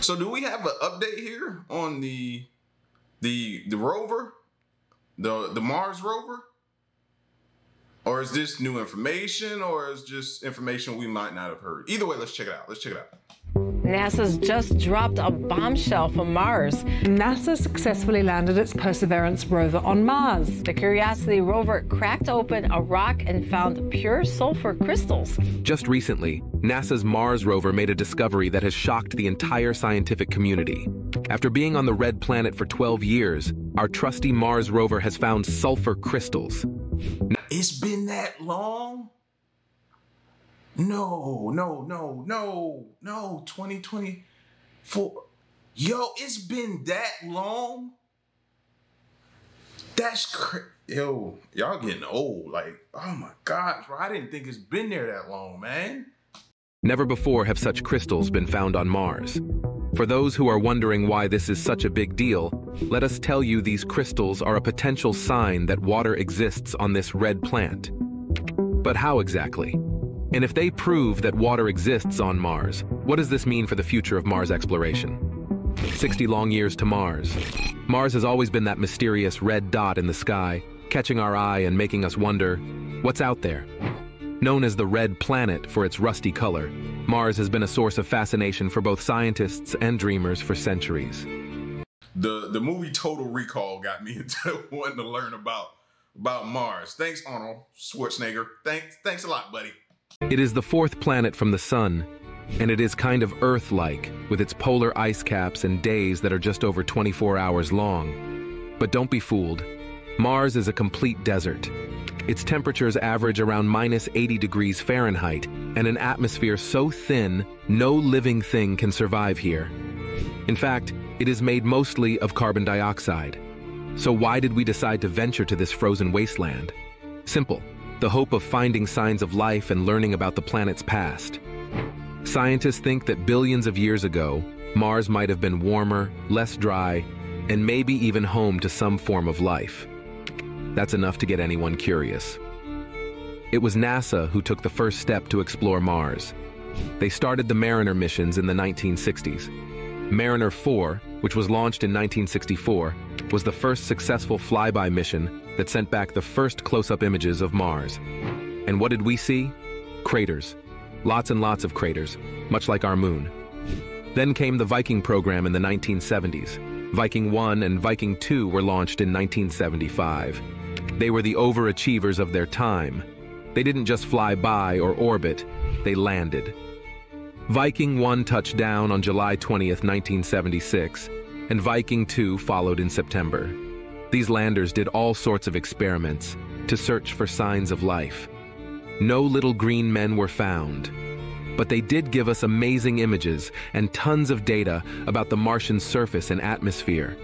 So do we have an update here on the rover, the Mars rover? Or is this new information, or is just information we might not have heard? Either way, let's check it out. Let's check it out. NASA's just dropped a bombshell from Mars. NASA successfully landed its Perseverance rover on Mars. The Curiosity rover cracked open a rock and found pure sulfur crystals. Just recently, NASA's Mars rover made a discovery that has shocked the entire scientific community. After being on the red planet for 12 years, our trusty Mars rover has found sulfur crystals. It's been that long? No, 2024. Yo, it's been that long? That's crazy. Yo, y'all getting old. Like, oh my gosh, bro. I didn't think it's been there that long, man. Never before have such crystals been found on Mars. For those who are wondering why this is such a big deal, let us tell you these crystals are a potential sign that water exists on this red plant. But how exactly? And if they prove that water exists on Mars, what does this mean for the future of Mars exploration? 60 long years to Mars. Mars has always been that mysterious red dot in the sky, catching our eye and making us wonder, what's out there? Known as the red planet for its rusty color, Mars has been a source of fascination for both scientists and dreamers for centuries. The movie Total Recall got me into wanting to learn about Mars. Thanks, Arnold Schwarzenegger. Thanks a lot, buddy. It is the fourth planet from the sun, and it is kind of Earth-like, with its polar ice caps and days that are just over 24 hours long. But don't be fooled. Mars is a complete desert. Its temperatures average around -80 degrees Fahrenheit, and an atmosphere so thin, no living thing can survive here. In fact, it is made mostly of carbon dioxide. So why did we decide to venture to this frozen wasteland? Simple. The hope of finding signs of life and learning about the planet's past. Scientists think that billions of years ago, Mars might have been warmer, less dry, and maybe even home to some form of life. That's enough to get anyone curious. It was NASA who took the first step to explore Mars. They started the Mariner missions in the 1960s. Mariner 4, which was launched in 1964, was the first successful flyby mission that sent back the first close-up images of Mars. And what did we see? Craters. Lots and lots of craters, much like our moon. Then came the Viking program in the 1970s. Viking 1 and Viking 2 were launched in 1975. They were the overachievers of their time. They didn't just fly by or orbit, they landed. Viking 1 touched down on July 20th, 1976, and Viking 2 followed in September. These landers did all sorts of experiments to search for signs of life. No little green men were found, but they did give us amazing images and tons of data about the Martian surface and atmosphere.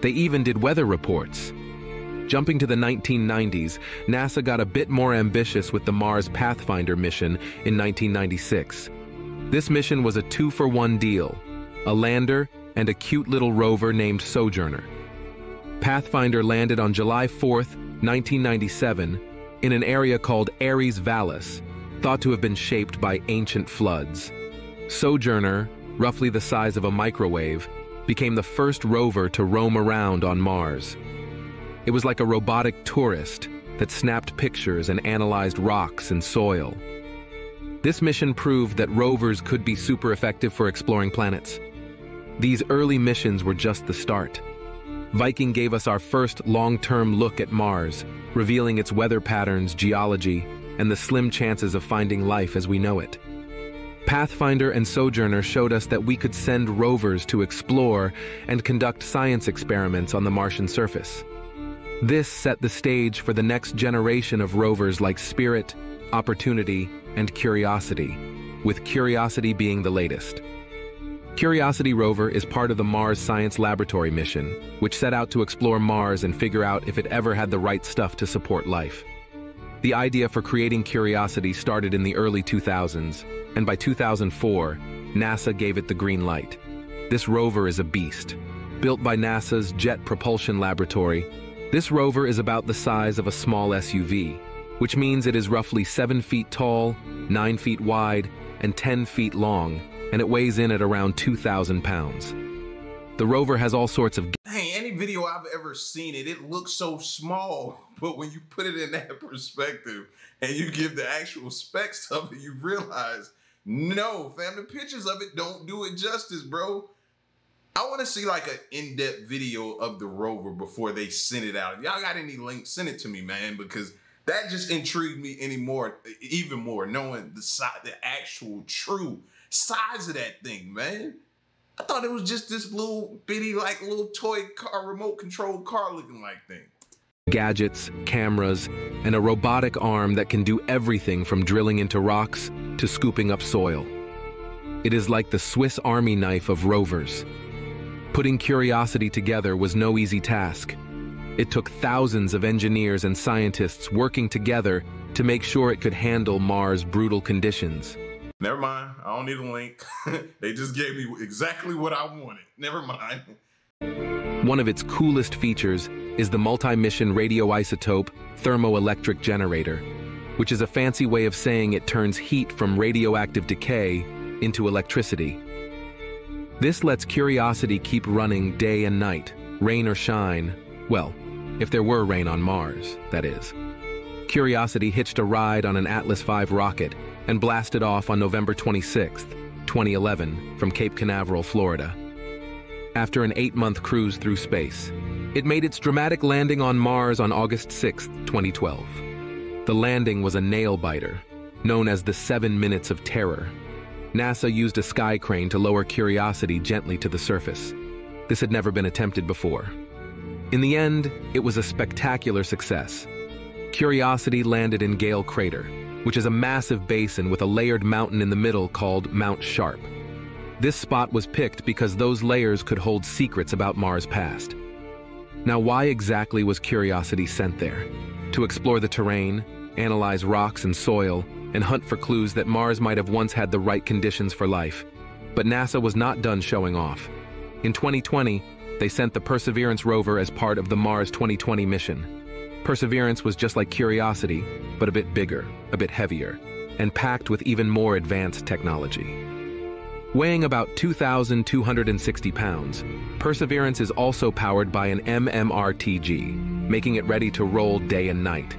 They even did weather reports. Jumping to the 1990s, NASA got a bit more ambitious with the Mars Pathfinder mission in 1996. This mission was a 2-for-1 deal, a lander and a cute little rover named Sojourner. Pathfinder landed on July 4th, 1997, in an area called Ares Vallis, thought to have been shaped by ancient floods. Sojourner, roughly the size of a microwave, became the first rover to roam around on Mars. It was like a robotic tourist that snapped pictures and analyzed rocks and soil. This mission proved that rovers could be super effective for exploring planets. These early missions were just the start. Viking gave us our first long-term look at Mars, revealing its weather patterns, geology, and the slim chances of finding life as we know it. Pathfinder and Sojourner showed us that we could send rovers to explore and conduct science experiments on the Martian surface. This set the stage for the next generation of rovers like Spirit, Opportunity, and Curiosity, with Curiosity being the latest. Curiosity rover is part of the Mars Science Laboratory mission, which set out to explore Mars and figure out if it ever had the right stuff to support life. The idea for creating Curiosity started in the early 2000s, and by 2004, NASA gave it the green light. This rover is a beast. Built by NASA's Jet Propulsion Laboratory, this rover is about the size of a small SUV, which means it is roughly 7 feet tall, 9 feet wide, and 10 feet long, and it weighs in at around 2,000 pounds. The rover has all sorts of... Hey, any video I've ever seen it looks so small, but when you put it in that perspective and you give the actual specs of it, you realize, no, fam, the pictures of it don't do it justice, bro. I want to see like an in-depth video of the rover before they send it out. If y'all got any links, send it to me, man, because that just intrigued me even more, knowing the actual true size of that thing, man. I thought it was just this little bitty, like little toy car, remote controlled car looking like thing. Gadgets, cameras, and a robotic arm that can do everything from drilling into rocks to scooping up soil. It is like the Swiss Army knife of rovers. Putting Curiosity together was no easy task. It took thousands of engineers and scientists working together to make sure it could handle Mars' brutal conditions. Never mind, I don't need a link. They just gave me exactly what I wanted. Never mind. One of its coolest features is the multi-mission radioisotope thermoelectric generator, which is a fancy way of saying it turns heat from radioactive decay into electricity. This lets Curiosity keep running day and night, rain or shine. Well, if there were rain on Mars, that is. Curiosity hitched a ride on an Atlas V rocket and blasted off on November 26, 2011, from Cape Canaveral, Florida. After an 8-month cruise through space, it made its dramatic landing on Mars on August 6, 2012. The landing was a nail-biter, known as the 7 minutes of terror. NASA used a sky crane to lower Curiosity gently to the surface. This had never been attempted before. In the end, it was a spectacular success. Curiosity landed in Gale Crater, which is a massive basin with a layered mountain in the middle called Mount Sharp. This spot was picked because those layers could hold secrets about Mars' past. Now, why exactly was Curiosity sent there? To explore the terrain, analyze rocks and soil, and hunt for clues that Mars might have once had the right conditions for life. But NASA was not done showing off. In 2020, they sent the Perseverance rover as part of the Mars 2020 mission. Perseverance was just like Curiosity, but a bit bigger, a bit heavier, and packed with even more advanced technology. Weighing about 2,260 pounds, Perseverance is also powered by an MMRTG, making it ready to roll day and night.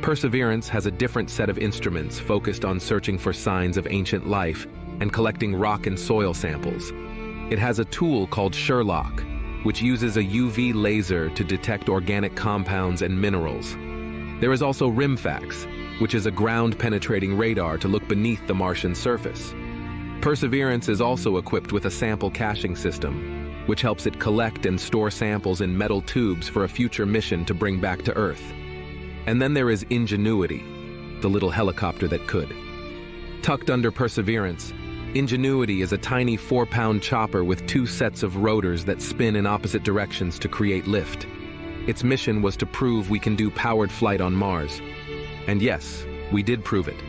Perseverance has a different set of instruments focused on searching for signs of ancient life and collecting rock and soil samples. It has a tool called Sherlock, which uses a UV laser to detect organic compounds and minerals. There is also RIMFAX, which is a ground-penetrating radar to look beneath the Martian surface. Perseverance is also equipped with a sample caching system, which helps it collect and store samples in metal tubes for a future mission to bring back to Earth. And then there is Ingenuity, the little helicopter that could. Tucked under Perseverance, Ingenuity is a tiny 4-pound chopper with 2 sets of rotors that spin in opposite directions to create lift. Its mission was to prove we can do powered flight on Mars. And yes, we did prove it.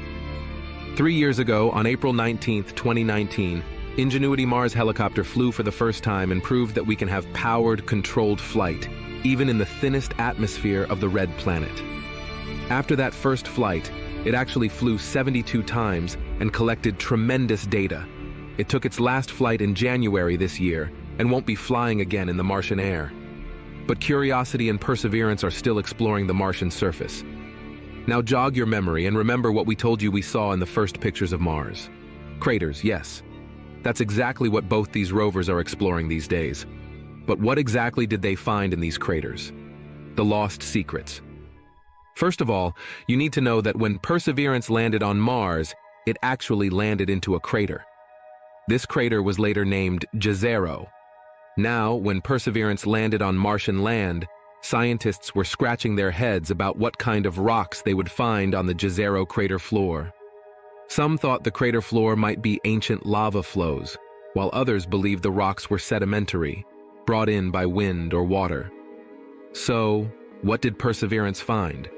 3 years ago, on April 19, 2019, Ingenuity Mars helicopter flew for the first time and proved that we can have powered, controlled flight, even in the thinnest atmosphere of the Red Planet. After that first flight, it actually flew 72 times and collected tremendous data. It took its last flight in January this year and won't be flying again in the Martian air. But Curiosity and Perseverance are still exploring the Martian surface. Now jog your memory and remember what we told you we saw in the first pictures of Mars. Craters, yes. That's exactly what both these rovers are exploring these days. But what exactly did they find in these craters? The lost secrets. First of all, you need to know that when Perseverance landed on Mars, it actually landed into a crater. This crater was later named Jezero. Now, when Perseverance landed on Martian land, scientists were scratching their heads about what kind of rocks they would find on the Jezero crater floor. Some thought the crater floor might be ancient lava flows, while others believed the rocks were sedimentary, brought in by wind or water. So, what did Perseverance find?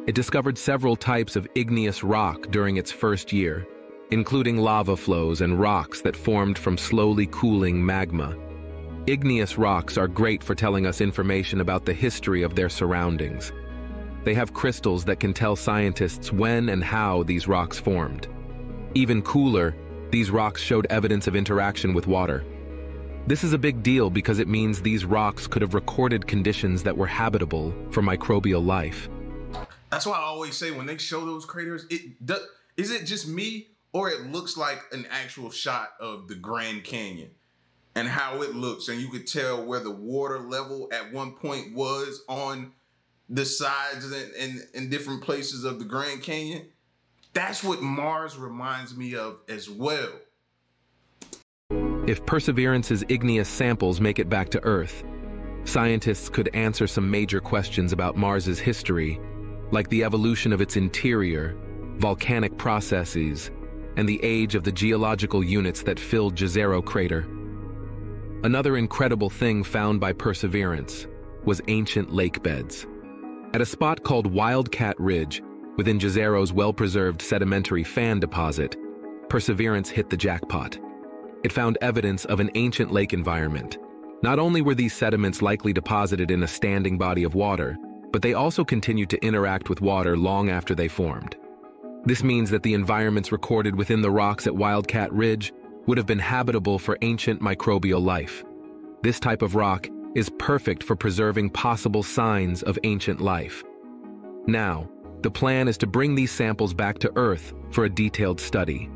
It discovered several types of igneous rock during its first year, including lava flows and rocks that formed from slowly cooling magma. Igneous rocks are great for telling us information about the history of their surroundings. They have crystals that can tell scientists when and how these rocks formed. Even cooler, These rocks showed evidence of interaction with water. This is a big deal because it means these rocks could have recorded conditions that were habitable for microbial life. That's why I always say when they show those craters, is it just me or it looks like an actual shot of the Grand Canyon and how it looks, and you could tell where the water level at one point was on the sides and different places of the Grand Canyon. That's what Mars reminds me of as well. If Perseverance's igneous samples make it back to Earth, scientists could answer some major questions about Mars's history, like the evolution of its interior, volcanic processes, and the age of the geological units that filled Jezero crater. Another incredible thing found by Perseverance was ancient lake beds. At a spot called Wildcat Ridge, within Jezero's well-preserved sedimentary fan deposit, Perseverance hit the jackpot. It found evidence of an ancient lake environment. Not only were these sediments likely deposited in a standing body of water, but they also continued to interact with water long after they formed. This means that the environments recorded within the rocks at Wildcat Ridge would have been habitable for ancient microbial life. This type of rock is perfect for preserving possible signs of ancient life. Now, the plan is to bring these samples back to Earth for a detailed study.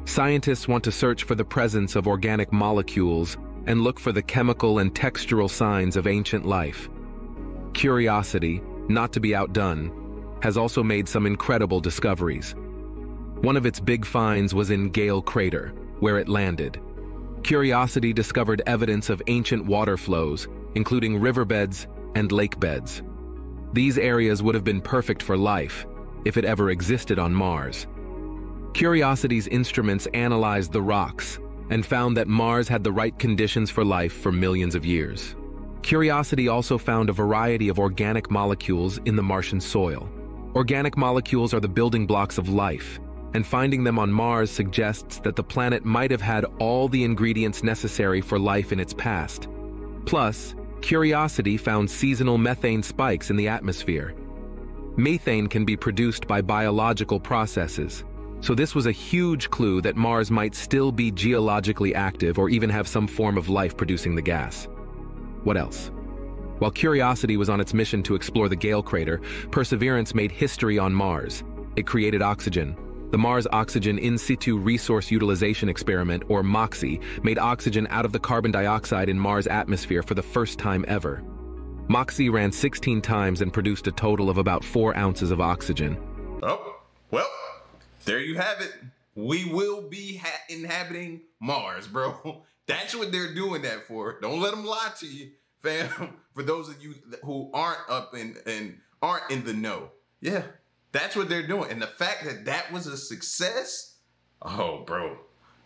Scientists want to search for the presence of organic molecules and look for the chemical and textural signs of ancient life. Curiosity, not to be outdone, has also made some incredible discoveries. One of its big finds was in Gale Crater, where it landed. Curiosity discovered evidence of ancient water flows, including riverbeds and lake beds. These areas would have been perfect for life if it ever existed on Mars. Curiosity's instruments analyzed the rocks and found that Mars had the right conditions for life for millions of years. Curiosity also found a variety of organic molecules in the Martian soil. Organic molecules are the building blocks of life, and finding them on Mars suggests that the planet might have had all the ingredients necessary for life in its past. Plus, Curiosity found seasonal methane spikes in the atmosphere. Methane can be produced by biological processes, so this was a huge clue that Mars might still be geologically active or even have some form of life producing the gas. What else? While Curiosity was on its mission to explore the Gale Crater, Perseverance made history on Mars. It created oxygen. The Mars Oxygen In Situ Resource Utilization Experiment, or MOXIE, made oxygen out of the carbon dioxide in Mars' atmosphere for the first time ever. MOXIE ran 16 times and produced a total of about 4 ounces of oxygen. Oh, well, there you have it. We will be inhabiting Mars, bro. That's what they're doing that for. Don't let them lie to you, fam. For those of you who aren't up and aren't in the know. Yeah, that's what they're doing. And the fact that that was a success, oh, bro,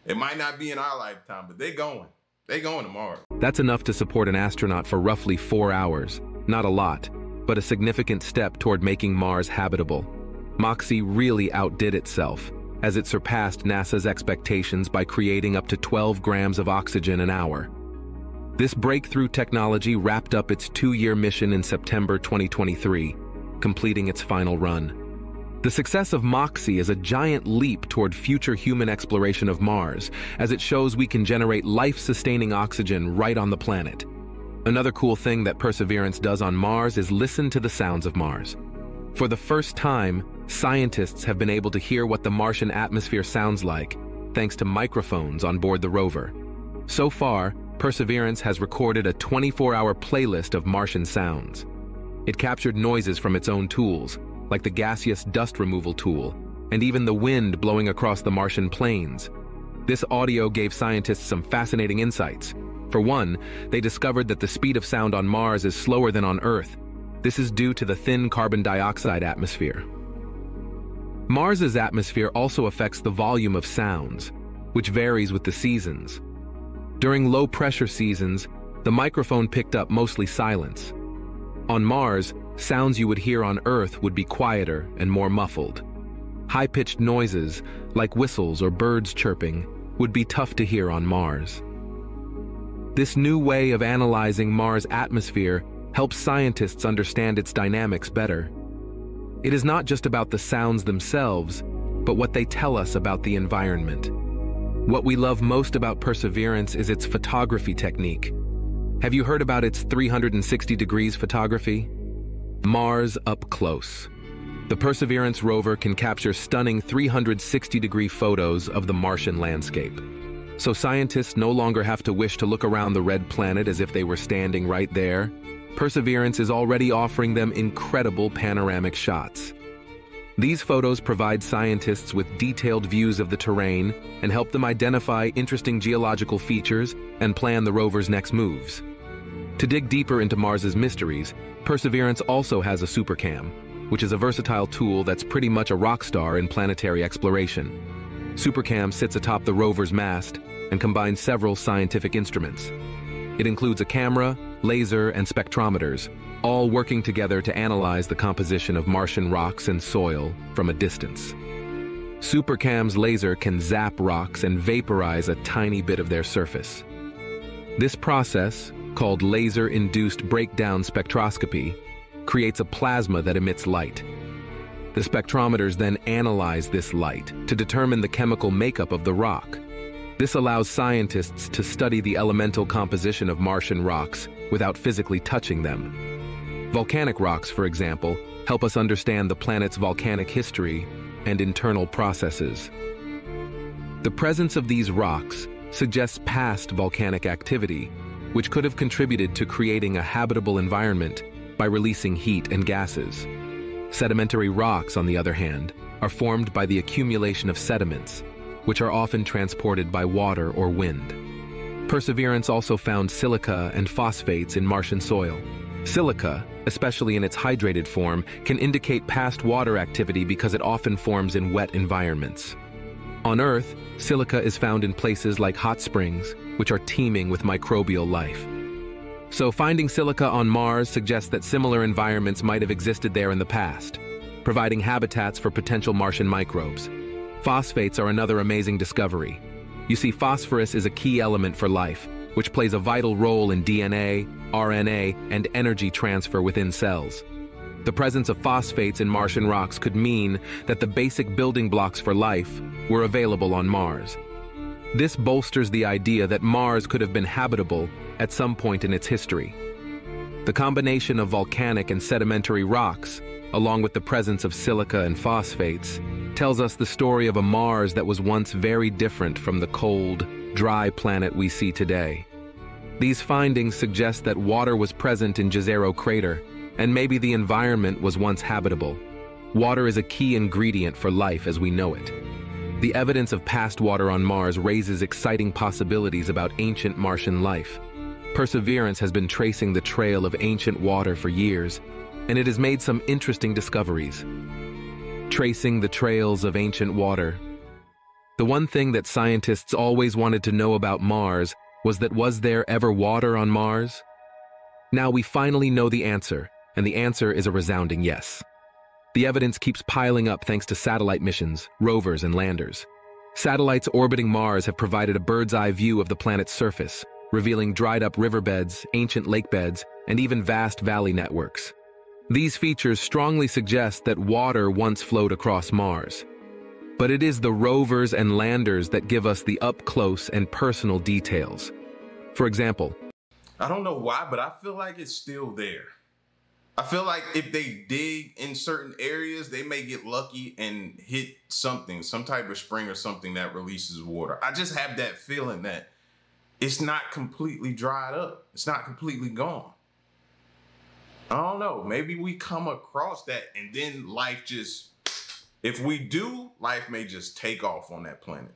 it might not be in our lifetime, but they're going. They're going to Mars. That's enough to support an astronaut for roughly 4 hours. Not a lot, but a significant step toward making Mars habitable. MOXIE really outdid itself, as it surpassed NASA's expectations by creating up to 12 grams of oxygen an hour. This breakthrough technology wrapped up its 2-year mission in September 2023, completing its final run. The success of MOXIE is a giant leap toward future human exploration of Mars, as it shows we can generate life-sustaining oxygen right on the planet. Another cool thing that Perseverance does on Mars is listen to the sounds of Mars. For the first time, scientists have been able to hear what the Martian atmosphere sounds like, thanks to microphones on board the rover. So far, Perseverance has recorded a 24-hour playlist of Martian sounds. It captured noises from its own tools, like the gaseous dust removal tool, and even the wind blowing across the Martian plains. This audio gave scientists some fascinating insights. For one, they discovered that the speed of sound on Mars is slower than on Earth. This is due to the thin carbon dioxide atmosphere. Mars's atmosphere also affects the volume of sounds, which varies with the seasons. During low-pressure seasons, the microphone picked up mostly silence. On Mars, sounds you would hear on Earth would be quieter and more muffled. High-pitched noises, like whistles or birds chirping, would be tough to hear on Mars. This new way of analyzing Mars' atmosphere helps scientists understand its dynamics better. It is not just about the sounds themselves, but what they tell us about the environment. What we love most about Perseverance is its photography technique. Have you heard about its 360 degrees photography? Mars up close. The Perseverance rover can capture stunning 360-degree photos of the Martian landscape. So scientists no longer have to wish to look around the red planet as if they were standing right there. Perseverance is already offering them incredible panoramic shots. These photos provide scientists with detailed views of the terrain and help them identify interesting geological features and plan the rover's next moves. To dig deeper into Mars's mysteries, Perseverance also has a supercam, which is a versatile tool that's pretty much a rock star in planetary exploration. Supercam sits atop the rover's mast and combines several scientific instruments. It includes a camera, laser, and spectrometers, all working together to analyze the composition of Martian rocks and soil from a distance. Supercam's laser can zap rocks and vaporize a tiny bit of their surface. This process, called laser-induced breakdown spectroscopy, creates a plasma that emits light. The spectrometers then analyze this light to determine the chemical makeup of the rock. This allows scientists to study the elemental composition of Martian rocks without physically touching them. Volcanic rocks, for example, help us understand the planet's volcanic history and internal processes. The presence of these rocks suggests past volcanic activity, which could have contributed to creating a habitable environment by releasing heat and gases. Sedimentary rocks, on the other hand, are formed by the accumulation of sediments, which are often transported by water or wind. Perseverance also found silica and phosphates in Martian soil. Silica, especially in its hydrated form, can indicate past water activity because it often forms in wet environments. On Earth, silica is found in places like hot springs, which are teeming with microbial life. So finding silica on Mars suggests that similar environments might have existed there in the past, providing habitats for potential Martian microbes. Phosphates are another amazing discovery. You see, phosphorus is a key element for life, which plays a vital role in DNA, RNA, and energy transfer within cells. The presence of phosphates in Martian rocks could mean that the basic building blocks for life were available on Mars. This bolsters the idea that Mars could have been habitable at some point in its history. The combination of volcanic and sedimentary rocks, along with the presence of silica and phosphates, tells us the story of a Mars that was once very different from the cold, dry planet we see today. These findings suggest that water was present in Jezero crater, and maybe the environment was once habitable. Water is a key ingredient for life as we know it. The evidence of past water on Mars raises exciting possibilities about ancient Martian life. Perseverance has been tracing the trail of ancient water for years, and it has made some interesting discoveries. Tracing the trails of ancient water. The one thing that scientists always wanted to know about Mars was there ever water on Mars? Now we finally know the answer, and the answer is a resounding yes. The evidence keeps piling up thanks to satellite missions, rovers, and landers. Satellites orbiting Mars have provided a bird's-eye view of the planet's surface, revealing dried-up riverbeds, ancient lakebeds, and even vast valley networks. These features strongly suggest that water once flowed across Mars. But it is the rovers and landers that give us the up-close and personal details. For example, I don't know why, but I feel like it's still there. I feel like if they dig in certain areas, they may get lucky and hit something, some type of spring or something that releases water. I just have that feeling that it's not completely dried up. It's not completely gone. I don't know. Maybe we come across that and then life just, if we do, life may just take off on that planet.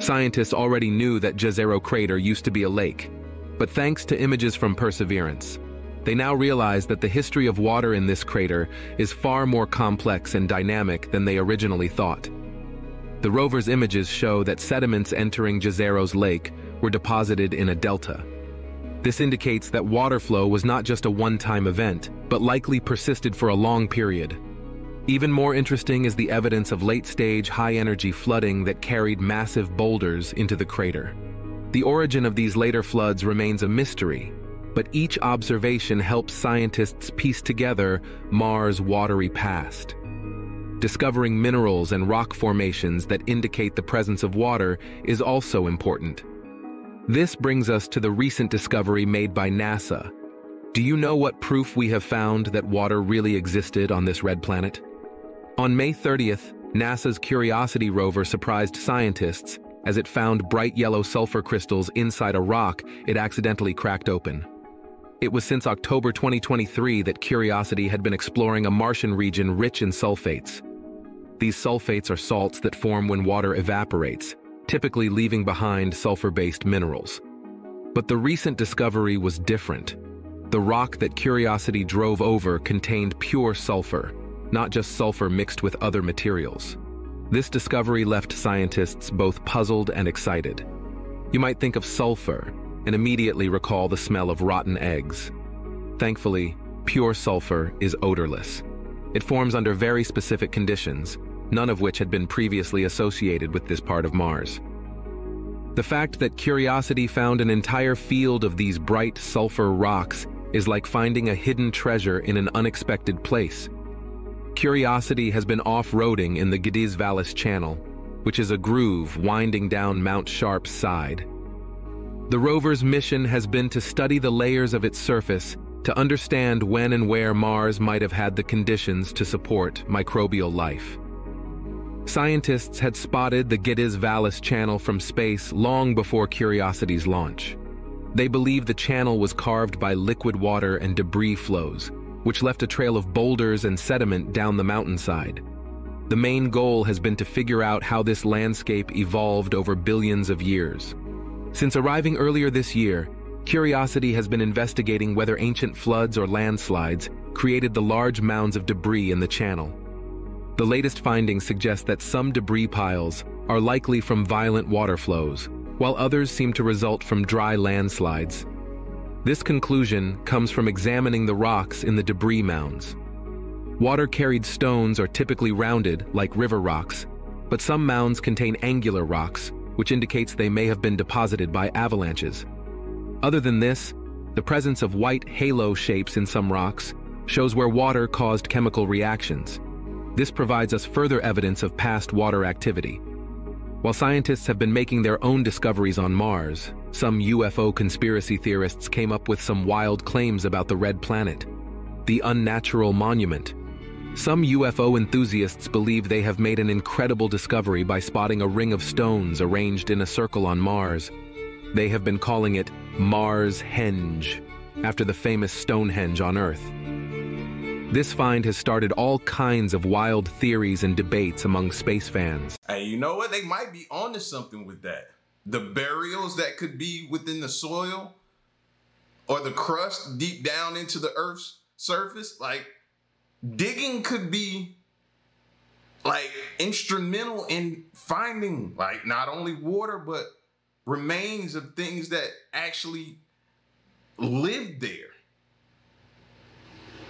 Scientists already knew that Jezero crater used to be a lake, but thanks to images from Perseverance, they now realize that the history of water in this crater is far more complex and dynamic than they originally thought. The rover's images show that sediments entering Jezero's lake were deposited in a delta. This indicates that water flow was not just a one-time event, but likely persisted for a long period. Even more interesting is the evidence of late-stage high-energy flooding that carried massive boulders into the crater. The origin of these later floods remains a mystery, but each observation helps scientists piece together Mars' watery past. discovering minerals and rock formations that indicate the presence of water is also important. This brings us to the recent discovery made by NASA. Do you know what proof we have found that water really existed on this red planet? On May 30th, NASA's Curiosity rover surprised scientists as it found bright yellow sulfur crystals inside a rock it accidentally cracked open. It was since October 2023 that Curiosity had been exploring a Martian region rich in sulfates. These sulfates are salts that form when water evaporates, typically leaving behind sulfur-based minerals. But the recent discovery was different. The rock that Curiosity drove over contained pure sulfur, not just sulfur mixed with other materials. This discovery left scientists both puzzled and excited. You might think of sulfur and immediately recall the smell of rotten eggs. Thankfully, pure sulfur is odorless. It forms under very specific conditions, none of which had been previously associated with this part of Mars. The fact that Curiosity found an entire field of these bright sulfur rocks is like finding a hidden treasure in an unexpected place. Curiosity has been off-roading in the Gediz Vallis Channel, which is a groove winding down Mount Sharp's side. The rover's mission has been to study the layers of its surface to understand when and where Mars might have had the conditions to support microbial life. Scientists had spotted the Gediz Vallis Channel from space long before Curiosity's launch. They believe the channel was carved by liquid water and debris flows, which left a trail of boulders and sediment down the mountainside. The main goal has been to figure out how this landscape evolved over billions of years. Since arriving earlier this year, Curiosity has been investigating whether ancient floods or landslides created the large mounds of debris in the channel. The latest findings suggest that some debris piles are likely from violent water flows, while others seem to result from dry landslides. This conclusion comes from examining the rocks in the debris mounds. Water-carried stones are typically rounded, like river rocks, but some mounds contain angular rocks, which indicates they may have been deposited by avalanches. Other than this, the presence of white halo shapes in some rocks shows where water caused chemical reactions. This provides us further evidence of past water activity. While scientists have been making their own discoveries on Mars, some UFO conspiracy theorists came up with some wild claims about the red planet, the unnatural monument. Some UFO enthusiasts believe they have made an incredible discovery by spotting a ring of stones arranged in a circle on Mars. They have been calling it Mars-henge, after the famous Stonehenge on Earth. This find has started all kinds of wild theories and debates among space fans. Hey, you know what? They might be onto something with that. The burials that could be within the soil or the crust deep down into the Earth's surface, like digging could be like instrumental in finding like not only water, but remains of things that actually lived there.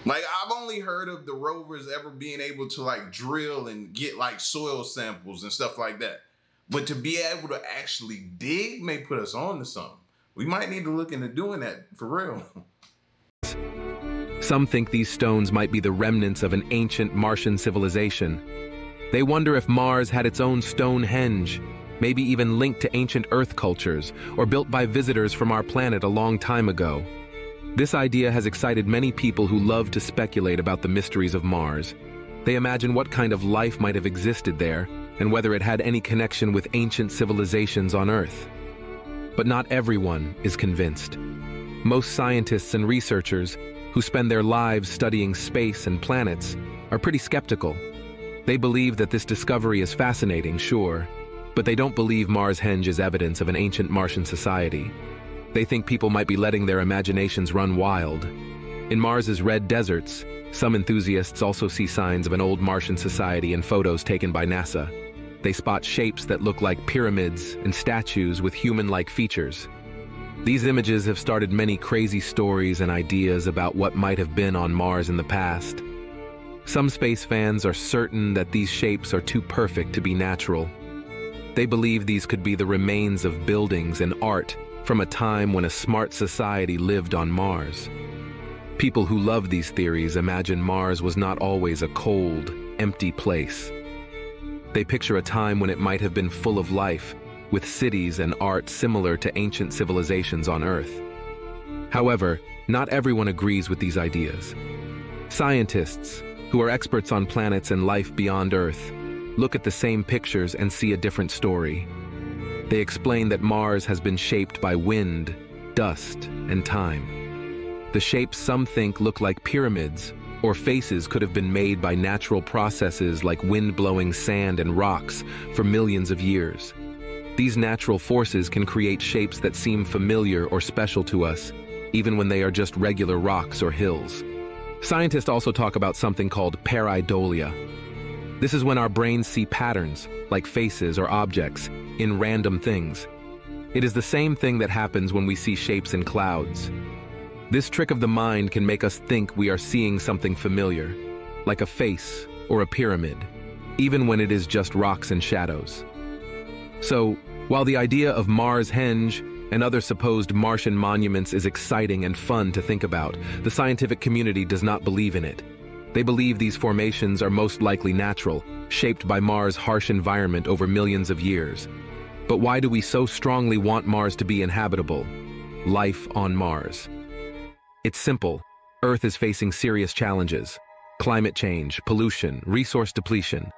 Like, I've only heard of the rovers ever being able to like drill and get like soil samples and stuff like that. But to be able to actually dig may put us on to something. We might need to look into doing that for real. Some think these stones might be the remnants of an ancient Martian civilization. They wonder if Mars had its own Stonehenge, maybe even linked to ancient Earth cultures, or built by visitors from our planet a long time ago. This idea has excited many people who love to speculate about the mysteries of Mars. They imagine what kind of life might have existed there, and whether it had any connection with ancient civilizations on Earth. But not everyone is convinced. Most scientists and researchers, who spend their lives studying space and planets, are pretty skeptical. They believe that this discovery is fascinating, sure, but they don't believe Mars-henge is evidence of an ancient Martian society. They think people might be letting their imaginations run wild. In Mars's red deserts, some enthusiasts also see signs of an old Martian society in photos taken by NASA. They spot shapes that look like pyramids and statues with human-like features. These images have started many crazy stories and ideas about what might have been on Mars in the past. Some space fans are certain that these shapes are too perfect to be natural. They believe these could be the remains of buildings and art from a time when a smart society lived on Mars. People who love these theories imagine Mars was not always a cold, empty place. They picture a time when it might have been full of life, with cities and art similar to ancient civilizations on Earth. However, not everyone agrees with these ideas. Scientists, who are experts on planets and life beyond Earth, look at the same pictures and see a different story. They explain that Mars has been shaped by wind, dust, and time. The shapes some think look like pyramids, or faces could have been made by natural processes like wind-blowing sand and rocks for millions of years. These natural forces can create shapes that seem familiar or special to us, even when they are just regular rocks or hills. Scientists also talk about something called pareidolia. This is when our brains see patterns, like faces or objects, in random things. It is the same thing that happens when we see shapes in clouds. This trick of the mind can make us think we are seeing something familiar, like a face or a pyramid, even when it is just rocks and shadows. So, while the idea of Mars-Henge and other supposed Martian monuments is exciting and fun to think about, the scientific community does not believe in it. They believe these formations are most likely natural, shaped by Mars' harsh environment over millions of years. But why do we so strongly want Mars to be inhabitable? Life on Mars. It's simple. Earth is facing serious challenges. Climate change, pollution, resource depletion.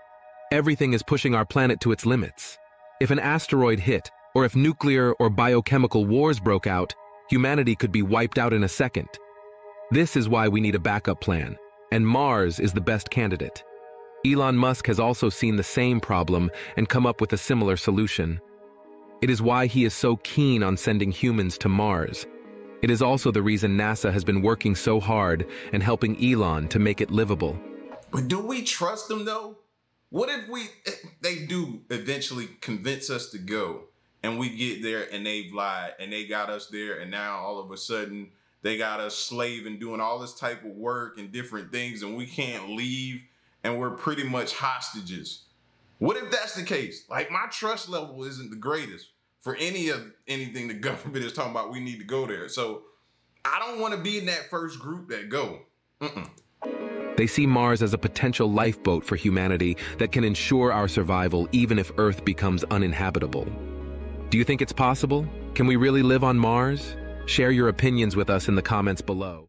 Everything is pushing our planet to its limits. If an asteroid hit, or if nuclear or biochemical wars broke out, humanity could be wiped out in a second. This is why we need a backup plan, and Mars is the best candidate. Elon Musk has also seen the same problem and come up with a similar solution. It is why he is so keen on sending humans to Mars. It is also the reason NASA has been working so hard and helping Elon to make it livable. But do we trust them though? What if they do eventually convince us to go and we get there and they've lied and they got us there and now all of a sudden they got us slaving doing all this type of work and different things and we can't leave and we're pretty much hostages? What if that's the case? Like, my trust level isn't the greatest for anything the government is talking about. We need to go there. So I don't want to be in that first group that go. They see Mars as a potential lifeboat for humanity that can ensure our survival even if Earth becomes uninhabitable. Do you think it's possible? Can we really live on Mars? Share your opinions with us in the comments below.